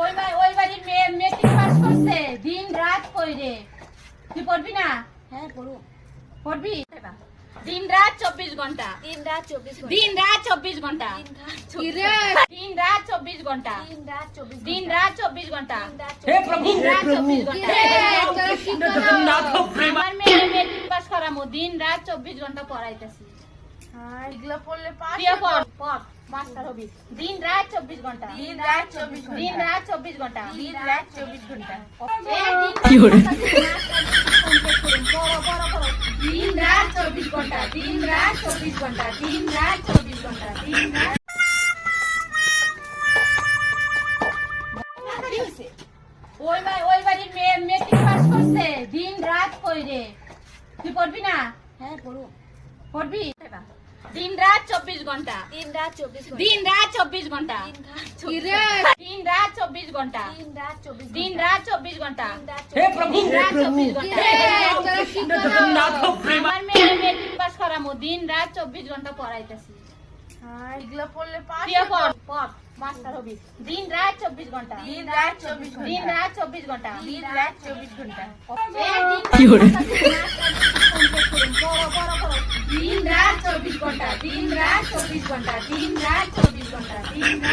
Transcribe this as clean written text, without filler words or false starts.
ওই বাড়ির মেয়ে মেট্রিক পাস করছে, দিন রাত পড়ে। তুই পড়বি না? হ্যাঁ পড়ু। পড়বি? দিন রাত 24 ঘন্টা। দিন রাত 24 ঘন্টা। দিন রাত 24 ঘন্টা। দিন রাত 24 ঘন্টা। দিন রাত 24 ঘন্টা। দিন রাত 24 ঘন্টা। हे प्रभु দিন রাত 24 ঘন্টা। जगन्नाथ प्रेम আমার মেয়ে মেট্রিক পাস করামু, দিন রাত 24 ঘন্টা পড়াইতেছি। আর এগুলা পড়লে পাস প্রিয় পড় পড় মাস্টার হবি। দিন রাত 24 ঘন্টা। দিন রাত 24 ঘন্টা। দিন রাত 24 ঘন্টা। দিন রাত 24 ঘন্টা। কি হলো? দিন রাত 24 ঘন্টা। দিন রাত 24 ঘন্টা। দিন রাত 24 ঘন্টা। দিন রাত ওই বাড়ির মেয়ে মেট্রিক পাস করছে, দিন রাত পড়ে। তুই পড়বি না? হ্যাঁ পড়ু। পড়বি? দিন রাত 24 ঘন্টা। দিন রাত 24 ঘন্টা। দিন রাত 24 ঘন্টা। দিন রাত 24 দিন রাত 24 ঘন্টা। দিন রাত 24 দিন রাত 24 ঘন্টা। দিন রাত हे प्रभु দিন রাত 24 ঘন্টা। जगन्नाथ प्रेम আমার মেয়ে মেট্রিক পাস করামু, দিন রাত 24 ঘন্টা পড়াইতেছি। আর এগুলা পড়লে পাস প্রিয় পড় পড় মাস্টার হবি। দিন রাত 24 ঘন্টা। দিন রাত 24 ঘন্টা। দিন রাত 24 ঘন্টা। দিন রাত 24 ঘন্টা। কি হলো? দিন রাত 24 ঘন্টা। দিন রাত 24 ঘন্টা। দিন রাত 24 ঘন্টা। দিন রাত